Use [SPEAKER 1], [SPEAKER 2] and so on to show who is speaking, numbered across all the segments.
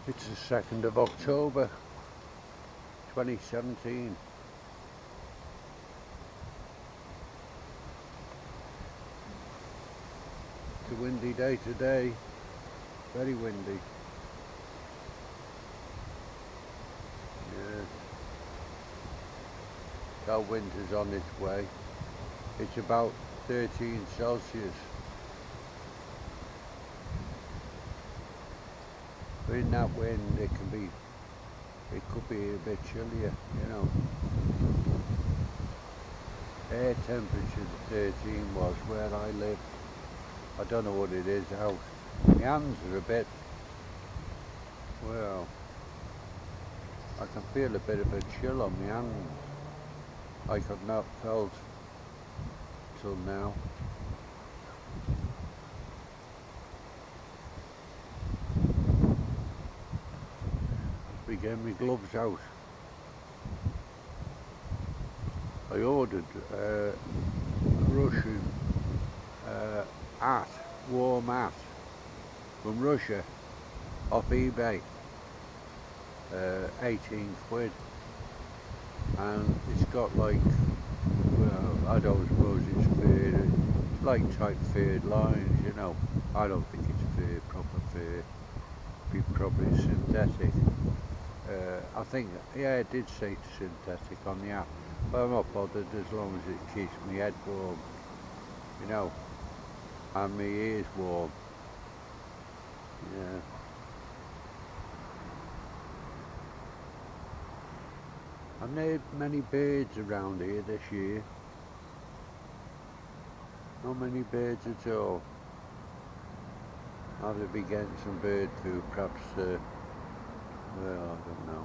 [SPEAKER 1] It's the 2nd of October 2017. It's a windy day today, very windy. Yes. Our winter's on its way. It's about 13 Celsius. But in that wind it could be a bit chillier, you know. Air temperature 13 was where I live. I don't know what it is out. My hands are a bit, well, I can feel a bit of a chill on my hands. I could not felt till now. We get my gloves out. I ordered Russian warm hat from Russia off eBay, 18 quid, and it's got like, well, I don't suppose it's fur, it's like type furred lines, you know. I don't think it's fur, proper fur, be probably synthetic. I think, yeah, it did say synthetic on the app, but I'm not bothered as long as it keeps my head warm, you know, and my ears warm. Yeah. I've not many birds around here this year. Not many birds at all. I'll be getting some bird food, perhaps, well, I don't know.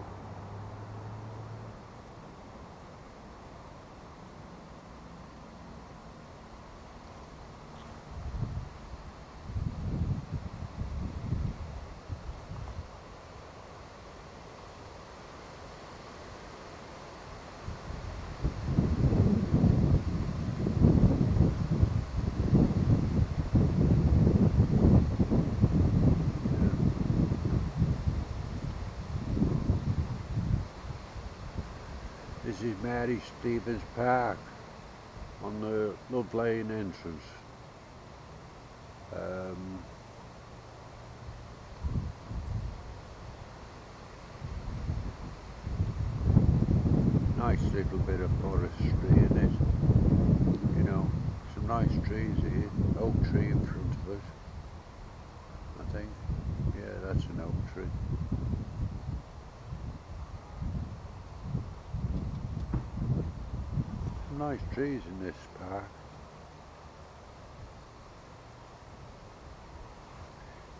[SPEAKER 1] This is Mary Stevens Park on the Love Lane entrance. Nice little bit of forestry in it, you know. Some nice trees here. Oak tree in front of us, I think. Yeah, that's an oak tree. Some nice trees in this park.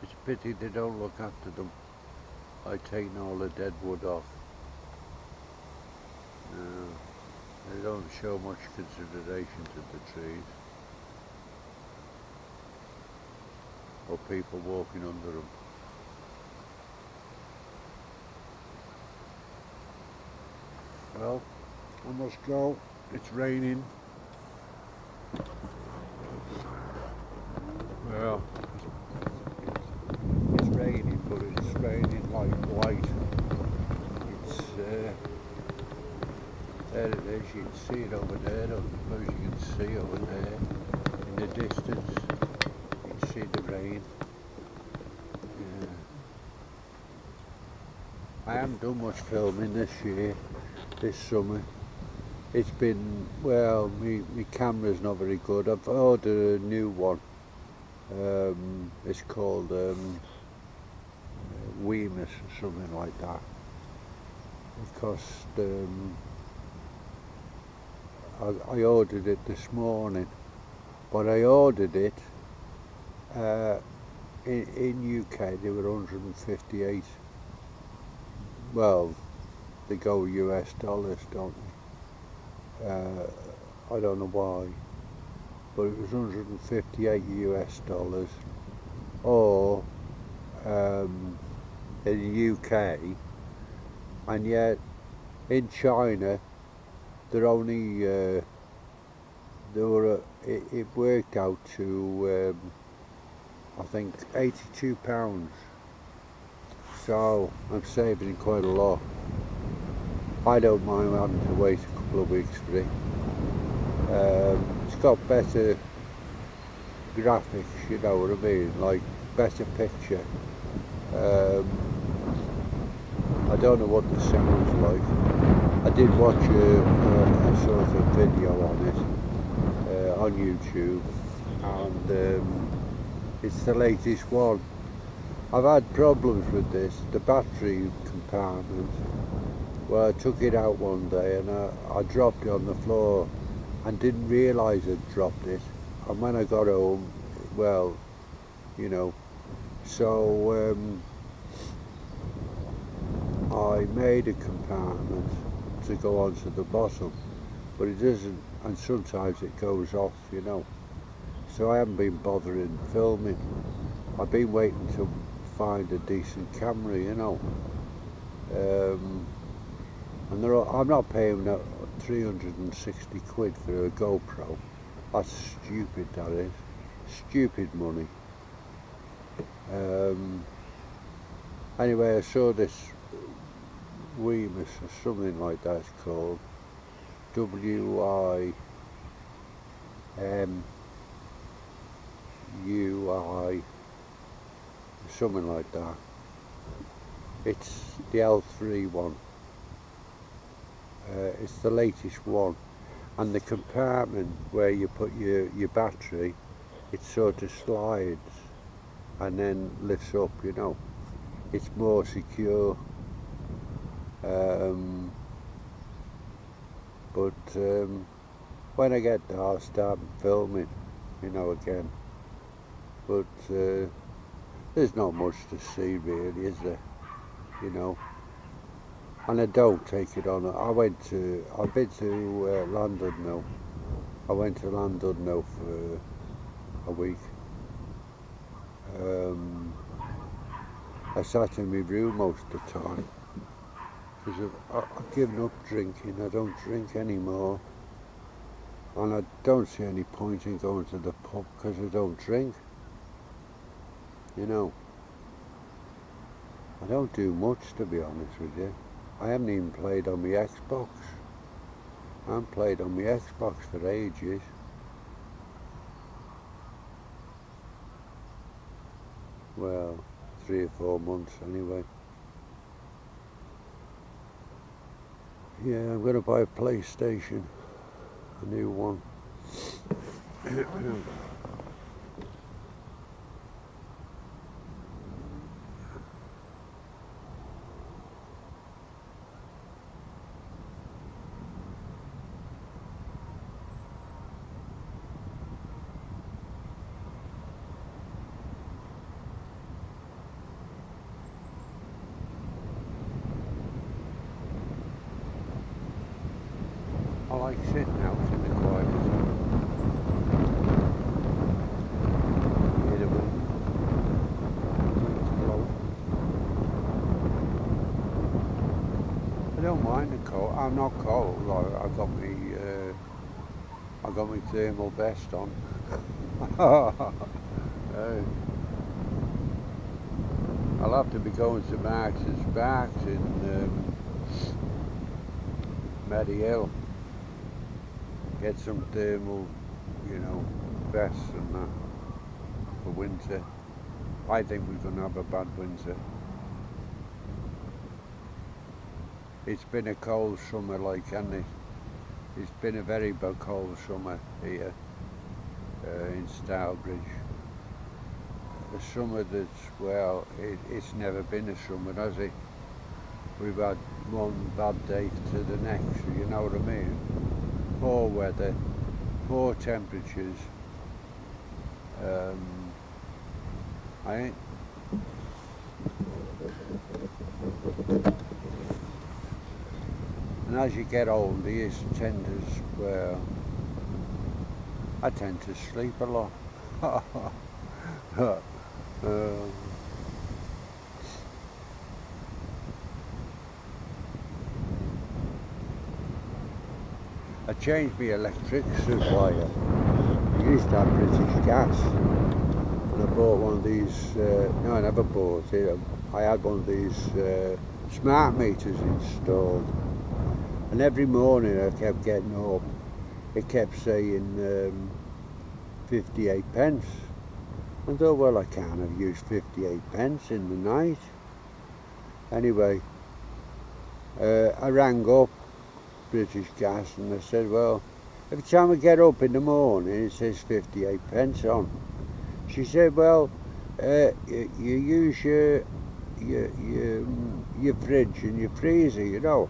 [SPEAKER 1] It's a pity they don't look after them. I've taken all the dead wood off. They don't show much consideration to the trees, or people walking under them. Well, I must go. It's raining. Well, it's raining, but it's raining like white. It's there it is. You can see it over there. I don't suppose you can see over there in the distance. You can see the rain. Yeah. I haven't done much filming this year, this summer. It's been, well, my camera's not very good. I've ordered a new one. It's called Weemus or something like that. It cost, I ordered it this morning, but I ordered it in UK. They were 158. Well, they go US dollars, don't they? I don't know why, but it was 158 US dollars, or in the UK, and yet in China they're only it worked out to I think £82. so I'm saving quite a lot. I don't mind having to wait a couple of weeks for it. It's got better graphics, you know what I mean, like better picture. I don't know what the sound's like. I did watch a sort of video on it on YouTube, and it's the latest one. I've had problems with this, the battery compartment. Well, I took it out one day and I dropped it on the floor and didn't realise I'd dropped it. And when I got home, well, you know, so I made a compartment to go onto the bottom, but it doesn't, and sometimes it goes off, you know. So I haven't been bothering filming. I've been waiting to find a decent camera, you know. And I'm not paying 360 quid for a GoPro. That's stupid, that is. Stupid money. Anyway, I saw this Wemos or something like that it's called. WIMUI, something like that. It's the L3 one. It's the latest one, and the compartment where you put your battery, it sort of slides and then lifts up, you know. It's more secure. But when I get there, I'll start filming, you know, again. But there's not much to see really, is there? You know. And I don't take it on. I've been to Llandudno. I went to Llandudno for a week. I sat in my room most of the time because I've given up drinking. I don't drink anymore, and I don't see any point in going to the pub because I don't drink. You know, I don't do much, to be honest with you. I haven't even played on my Xbox. I haven't played on my Xbox for ages. Well, 3 or 4 months anyway. Yeah, I'm going to buy a PlayStation, a new one. I like sitting out in the quiet zone. Hear the wind. Wind's blowing. I don't mind the cold. I'm not cold. I got my thermal vest on. I'll have to be going to Marks' Sparks in Medihill. Get some thermal, you know, vests and that for winter. I think we're going to have a bad winter. It's been a cold summer, like, hasn't it? It's been a very cold summer here in Stourbridge. A summer that's, well, it's never been a summer, has it? We've had one bad day to the next, you know what I mean? Poor weather, poor temperatures. And as you get older, you tend to, well, I tend to sleep a lot. I changed my electric supplier. I used to have British Gas, and I bought one of these, no I never bought it, I had one of these smart meters installed, and every morning I kept getting up, it kept saying 58 pence. I thought, well, I can't have used 58 pence in the night. Anyway, I rang up British Gas and I said, well, every time I get up in the morning it says 58 pence on. She said, well, you use your fridge and your freezer, you know.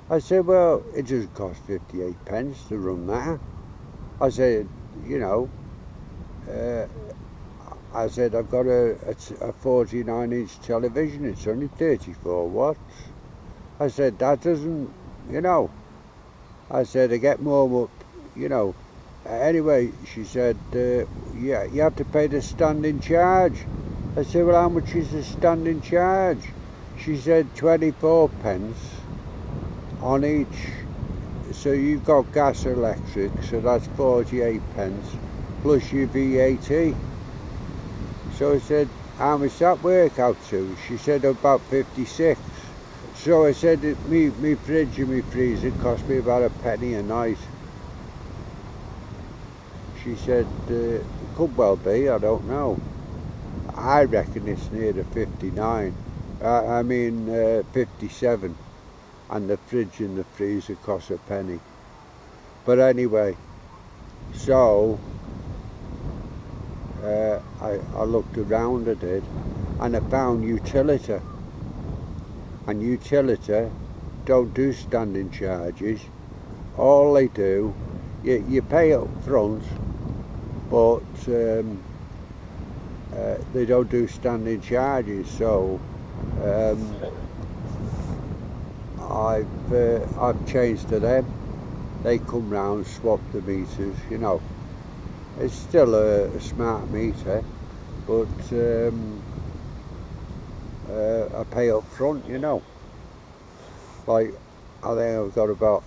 [SPEAKER 1] I said, well, it doesn't cost 58 pence to run that. I said, you know, I said, I've got a 49-inch television, it's only 34 watts. I said, that doesn't, you know. I said, I get more, you know. Anyway, she said, yeah, you have to pay the standing charge. I said, well, how much is the standing charge? She said, 24 pence on each. So you've got gas electric, so that's 48 pence, plus your VAT. So I said, how much that work out to? She said, about 56. So I said, me fridge and me freezer cost me about a penny a night. She said, it could well be, I don't know. I reckon it's near to 59. 57. And the fridge and the freezer cost a penny. But anyway, so I looked around at it and I found Utilita. And Utilita don't do standing charges. All they do, you pay up front, but they don't do standing charges. So I've changed to them. They come round, swap the meters, you know. It's still a smart meter, but I pay up front, you know. Like, I think I've got about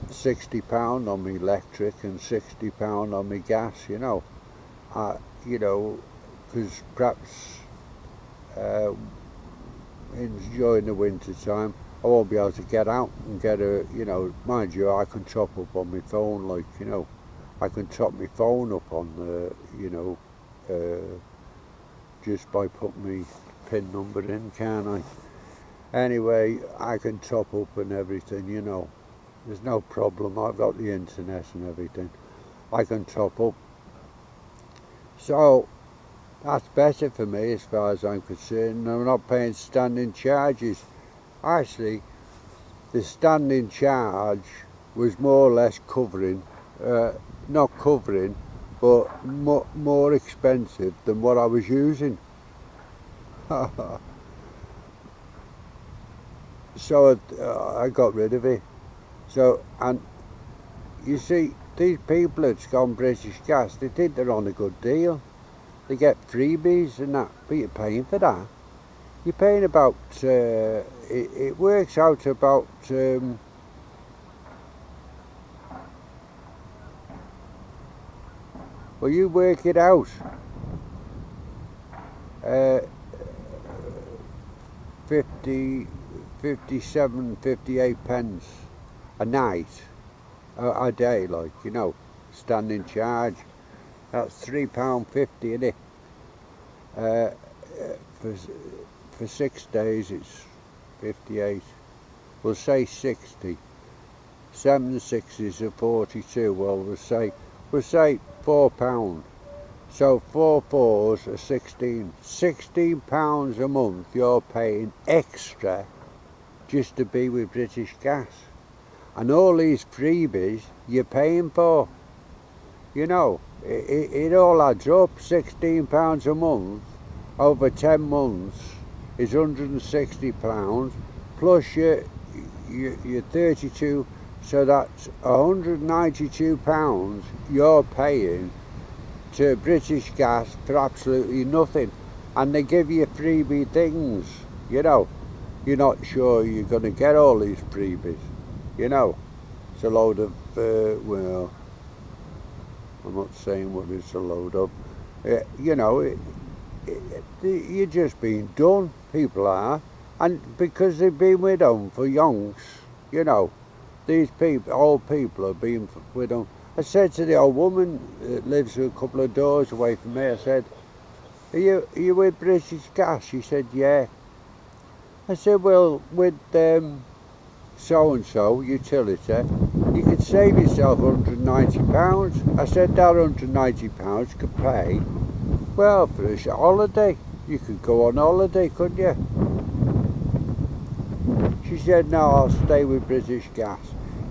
[SPEAKER 1] £60 on my electric and £60 on my gas, you know. You know, because perhaps during the winter time I won't be able to get out and get a, you know, mind you, I can top up on my phone, like, you know, I can top my phone up on the, you know, just by putting my PIN number in, can't I? Anyway, I can top up and everything, you know. There's no problem, I've got the internet and everything. I can top up. So, that's better for me as far as I'm concerned. I'm not paying standing charges. Actually, the standing charge was more or less covering, not covering, but more expensive than what I was using. So I got rid of it. So, and you see, these people that's gone British Gas, they think they're on a good deal. They get freebies and that, but you're paying for that. You're paying about, it works out about, well, you work it out, 57, 58 pence a night, a day, like, you know, standing charge. That's £3.50, isn't it? For 6 days it's 58. We'll say 60. 7 6s are 42. Well, we'll say £4. So 4 4s are 16. £16 a month you're paying extra just to be with British Gas. And all these freebies you're paying for. You know, it all adds up. £16 a month over 10 months is £160 plus your 32, so that's £192 you're paying to British Gas for absolutely nothing. And they give you freebie things, you know. You're not sure you're going to get all these freebies, you know. It's a load of, well, I'm not saying what it's a load of. You know, you're just being done, people are. And because they've been with them for yonks, you know, these people, old people have been with them. I said to the old woman that lives a couple of doors away from me, I said, are you with British Gas? She said, yeah. I said, well, with so-and-so utility, you could save yourself £190. I said that £190 could pay, well, for a holiday. You could go on holiday, couldn't you? She said, no, I'll stay with British Gas.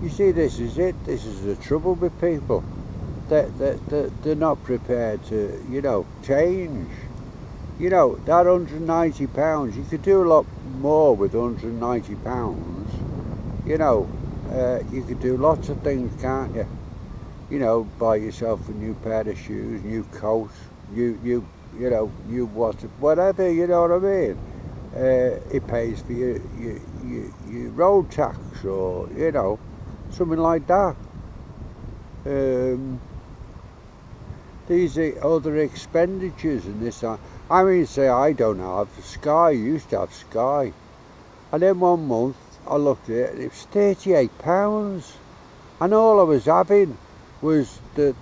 [SPEAKER 1] You see, this is it. This is the trouble with people. They're not prepared to, you know, change. You know, that £190, you could do a lot more with £190. You know, you could do lots of things, can't you? You know, buy yourself a new pair of shoes, new coat, you know, new whatever, you know what I mean? It pays for your road tax, or, you know, something like that. These are other expenditures and this. I mean, say I don't have Sky. I used to have Sky, and then one month I looked at it. It was £38, and all I was having was the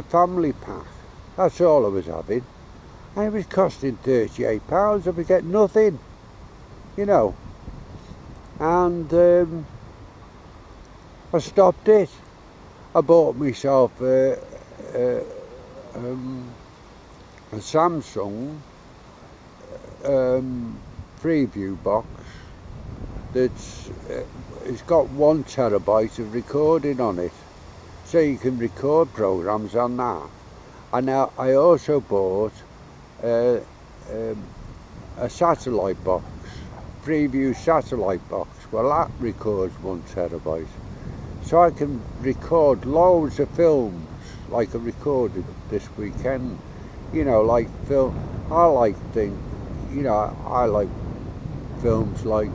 [SPEAKER 1] family pack. That's all I was having, and it was costing £38. I would get nothing, you know. And I stopped it. I bought myself a Samsung preview box that's it's got 1 terabyte of recording on it, so you can record programs on that. And now I also bought a satellite box, preview satellite box. Well, that records 1 terabyte, so I can record loads of films like I recorded this weekend. You know, like film. I like things. You know, I like films like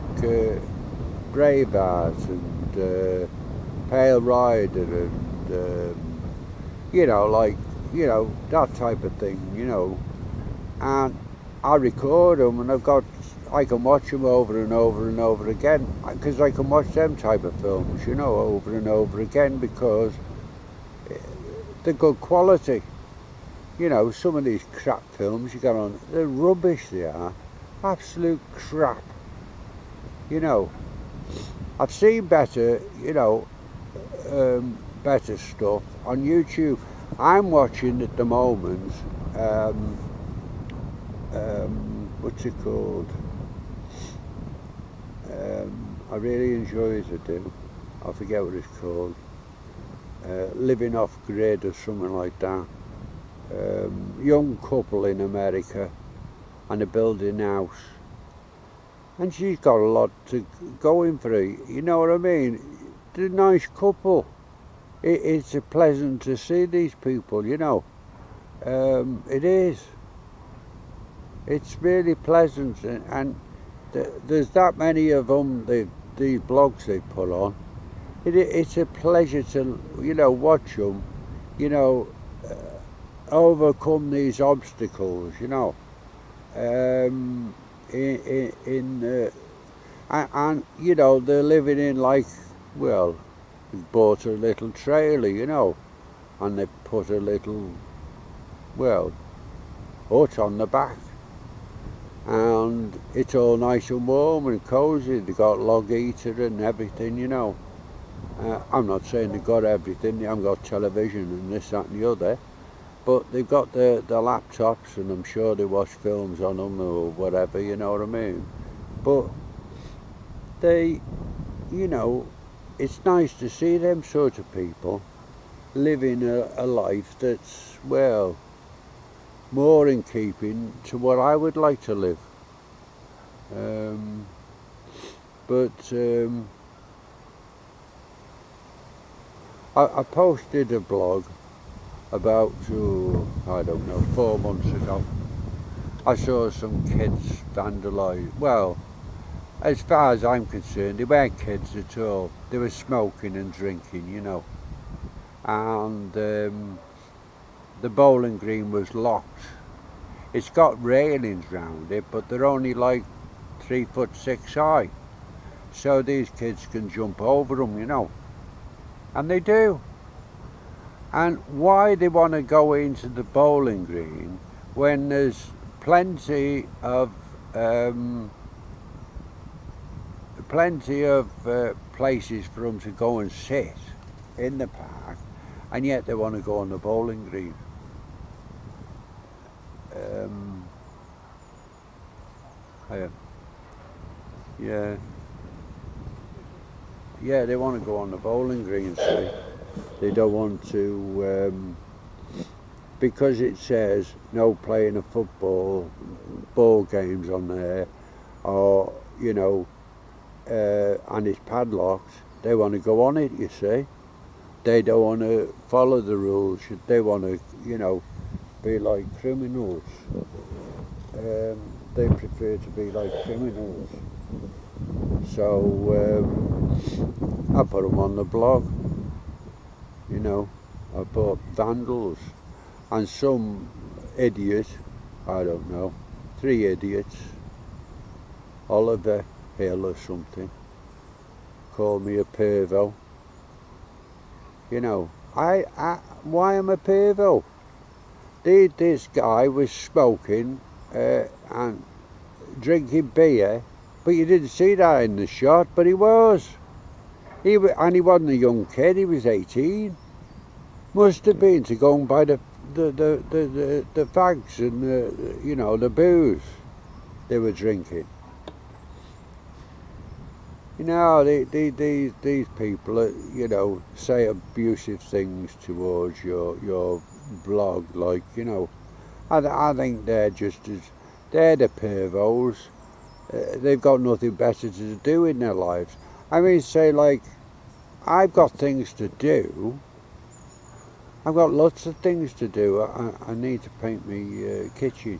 [SPEAKER 1] Braveheart and Pale Rider and you know, like, you know, that type of thing. You know, and I record them, and I can watch them over and over and over again, because I can watch them type of films, you know, over and over again, because they're good quality. You know, some of these crap films you got on, they're rubbish, they are. Absolute crap. You know, I've seen better, you know, better stuff on YouTube. I'm watching at the moment, what's it called? I really enjoy it, I do. I forget what it's called. Living Off Grid or something like that. Young couple in America, and they're building a house, and she's got a lot to going for her, you know what I mean? They're a nice couple. It's pleasant to see these people, you know. It is. It's really pleasant, and there's that many of them, these blogs they put on. It's a pleasure to, you know, watch them, you know, overcome these obstacles, you know. And you know, they're living in, like, well, they bought a little trailer, you know, and they put a little, well, hut on the back, and it's all nice and warm and cosy. They got log heater and everything, you know. I'm not saying they've got everything. They haven't got television and this, that and the other, but they've got the laptops, and I'm sure they watch films on them or whatever, you know what I mean. But they, you know, it's nice to see them sort of people living a life that's, well, more in keeping to what I would like to live. I posted a blog about, I don't know, 4 months ago. I saw some kids vandalise. Well, as far as I'm concerned, they weren't kids at all. They were smoking and drinking, you know. And the bowling green was locked. It's got railings round it, but they're only like 3'6" high. So these kids can jump over them, you know. And they do. And why they want to go into the bowling green when there's plenty of places for them to go and sit in the park, and yet they want to go on the bowling green. Yeah, they want to go on the bowling green, see. They don't want to, because it says no playing of football, ball games on there, or, you know, and it's padlocked, they want to go on it, you see. They don't want to follow the rules, they want to, you know, be like criminals. They prefer to be like criminals. So I put them on the blog, you know. I put vandals and some idiot, I don't know, 3 idiots, Oliver Hill or something, called me a pervo. You know, why am I a pervo? This guy was smoking and drinking beer, but you didn't see that in the shot, but he was. And he wasn't a young kid, he was 18. Must have been, to go by the fags and the, you know, the booze they were drinking. You know, these people, you know, say abusive things towards your blog, like, you know. I think they're they're the pervos. They've got nothing better to do in their lives. I mean, say, like, I've got things to do. I've got lots of things to do. I need to paint my kitchen.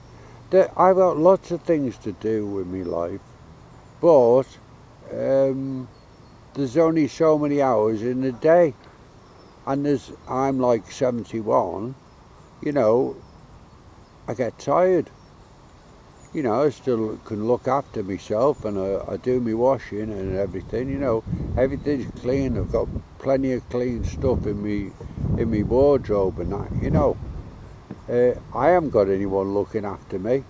[SPEAKER 1] I've got lots of things to do with my life, but there's only so many hours in a day, and I'm like 71, you know, I get tired. You know, I still can look after myself, and I do my washing and everything, you know. Everything's clean. I've got plenty of clean stuff in me wardrobe and that, you know. I haven't got anyone looking after me.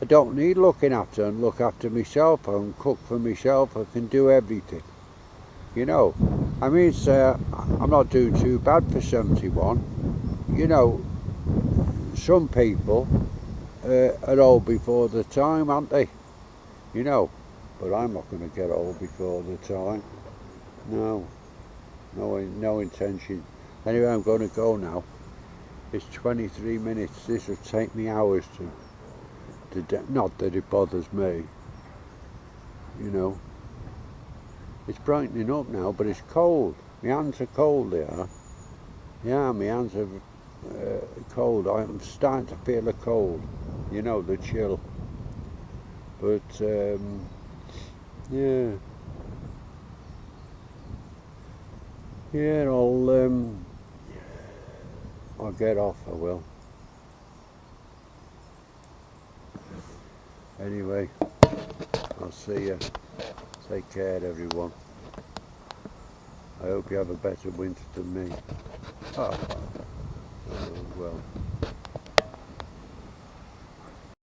[SPEAKER 1] I don't need looking after, and look after myself. I can cook for myself. I can do everything, you know. I mean, I'm not doing too bad for 71. You know, some people are old before the time, aren't they? You know, but I'm not going to get old before the time. No intention. Anyway, I'm going to go now. It's 23 minutes. This will take me hours not that it bothers me. You know, it's brightening up now, but it's cold. My hands are cold, they are. Yeah, my hands are cold. I'm starting to feel the cold, you know, the chill. But yeah, I'll get off. I will. Anyway, I'll see you. Take care, everyone. I hope you have a better winter than me. Oh well.